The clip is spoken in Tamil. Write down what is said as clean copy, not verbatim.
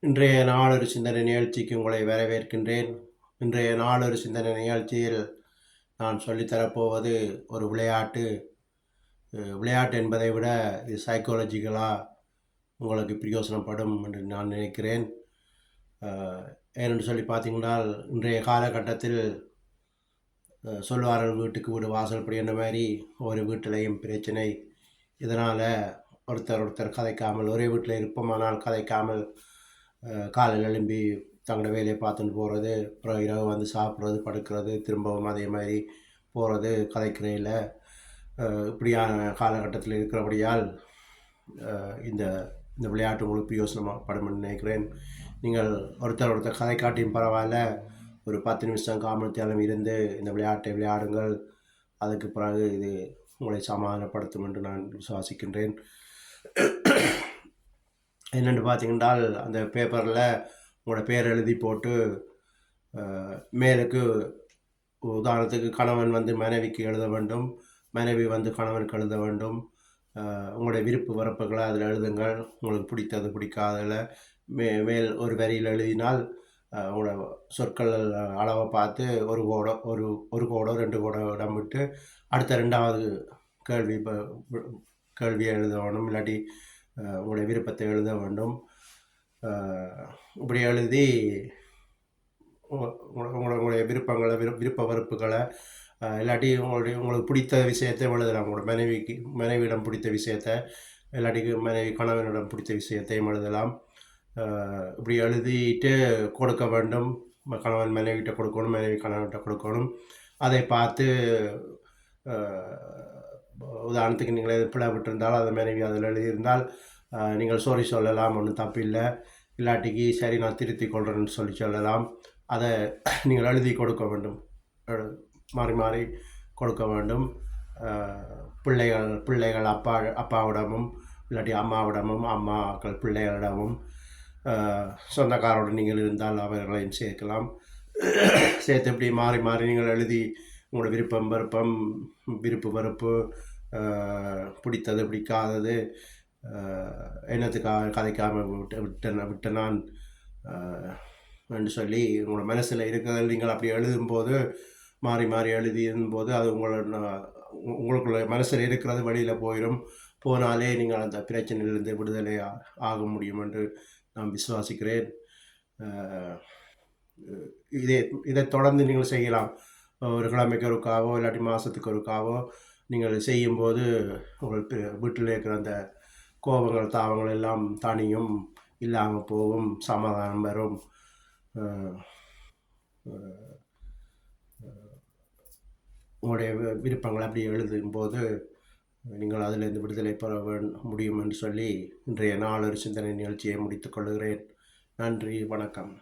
இன்றைய நாளொரு சிந்தனை நிகழ்ச்சிக்கு உங்களை வரவேற்கின்றேன். இன்றைய நாளொரு சிந்தனை நிகழ்ச்சியில் நான் சொல்லித்தரப்போவது ஒரு விளையாட்டு. விளையாட்டு என்பதை விட இது சைக்காலஜிக்கலாக உங்களுக்கு பிரயோசனப்படும் என்று நான் நினைக்கிறேன். ஏனென்று சொல்லி பார்த்தீங்கன்னா, இன்றைய காலகட்டத்தில் சொல்வார்கள் வீட்டுக்கு வீடு வாசல்படி என்ற மாதிரி ஒவ்வொரு வீட்டிலையும் பிரச்சனை. இதனால் ஒருத்தர் கதைக்காமல், ஒரே வீட்டில் இருப்போமானால் கதைக்காமல் காலையில் எழும்பி தங்களோட வேலையை பார்த்துட்டு போகிறது, அப்புறம் இரவு வந்து சாப்பிட்றது, படுக்கிறது, திரும்பவும் அதே மாதிரி போகிறது, கதைக்கிறையில் இப்படியான காலகட்டத்தில் இருக்கிறபடியால் இந்த இந்த விளையாட்டு உங்களுக்கு பிரயோசனப்படும் நினைக்கிறேன். நீங்கள் ஒருத்தர் கதை காட்டியும் பரவாயில்ல, ஒரு 10 நிமிஷம் காமத்தியாலும் இருந்து இந்த விளையாட்டை விளையாடுங்கள். அதுக்கு பிறகு இது உங்களை சமாதானப்படுத்தும் என்று நான் விசுவாசிக்கின்றேன். என்னென்று பார்த்தீங்கன்றால், அந்த பேப்பரில் உங்களோட பேர் எழுதி போட்டு மேலுக்கு உதாரணத்துக்கு கணவன் வந்து மனைவிக்கு எழுத வேண்டும், மனைவி வந்து கணவனுக்கு எழுத வேண்டும். உங்களுடைய விருப்பு வெறுப்புகளை அதில் எழுதுங்கள். உங்களுக்கு பிடித்தது பிடிக்காததில் மேல் ஒரு வரியில் எழுதினால் உங்களோட சொற்கள் அளவை பார்த்து ஒரு கோடோ 2 கோடோ இடம் விட்டு அடுத்த 2வது கேள்வியை எழுத வேணும். இல்லாட்டி உங்களுடைய விருப்பத்தை எழுத வேண்டும். இப்படி எழுதி உங்களுடைய விருப்பங்களை விருப்ப வெறுப்புகளை இல்லாட்டி உங்களுக்கு பிடித்த விஷயத்தை எழுதலாம். உங்களோட மனைவியிடம் பிடித்த விஷயத்தை, இல்லாட்டி கணவனிடம் பிடித்த விஷயத்தையும் எழுதலாம். இப்படி எழுதிட்டு கொடுக்க வேண்டும். கணவன் மனைவிகிட்ட கொடுக்கணும், மனைவி கணவன்கிட்ட கொடுக்கணும். அதை பார்த்து உதாரணத்துக்கு நீங்கள் பிள்ளை விட்டிருந்தால் அதை மனைவி அதில் எழுதியிருந்தால் நீங்கள் சாரி சொல்லலாம், ஒன்றும் தப்பில்லை. இல்லாட்டிக்கு சரி நான் திருத்தி கொள்கிறேன்னு சொல்லலாம். அதை நீங்கள் எழுதி கொடுக்க வேண்டும், மாறி மாறி கொடுக்க வேண்டும். பிள்ளைகள் அப்பாவிடமும் இல்லாட்டி அம்மாவிடமும், அம்மாக்கள் பிள்ளைகளிடமும், சொந்தக்காரோடு நீங்கள் இருந்தால் அவர்களையும் சேர்க்கலாம். சேர்த்து இப்படி மாறி மாறி நீங்கள் எழுதி உங்களோட விருப்பு வெறுப்பு, பிடித்தது பிடிக்காதது, என்னத்துக்காக கதைக்காமல் விட்ட நான் என்று சொல்லி உங்களோட மனசில் இருக்கிறதில் நீங்கள் அப்படி எழுதும்போது, மாறி மாறி எழுதியும்போது அது உங்களுக்குள்ள மனசில் இருக்கிறது வெளியில் போனாலே நீங்கள் அந்த பிரச்சனையிலிருந்து விடுதலை ஆக முடியும் என்று நான் விசுவாசிக்கிறேன். இதை தொடர்ந்து நீங்கள் செய்யலாம். ஒரு கிழமைக்கு ஒருக்காவோ இல்லாட்டி மாதத்துக்கு ஒருக்காவோ நீங்கள் செய்யும்போது உங்கள் வீட்டில் இருக்கிற அந்த கோபங்கள் தாபங்கள் எல்லாம் தனியும், இல்லாமல் போகும், சமாதானம் வரும். உங்களுடைய விருப்பங்களை அப்படி எழுதும்போது நீங்கள் அதிலிருந்து விடுதலை பெற முடியும் என்று சொல்லி இன்றைய நாளொரு சிந்தனை நிகழ்ச்சியை முடித்துக் கொள்கிறேன். நன்றி, வணக்கம்.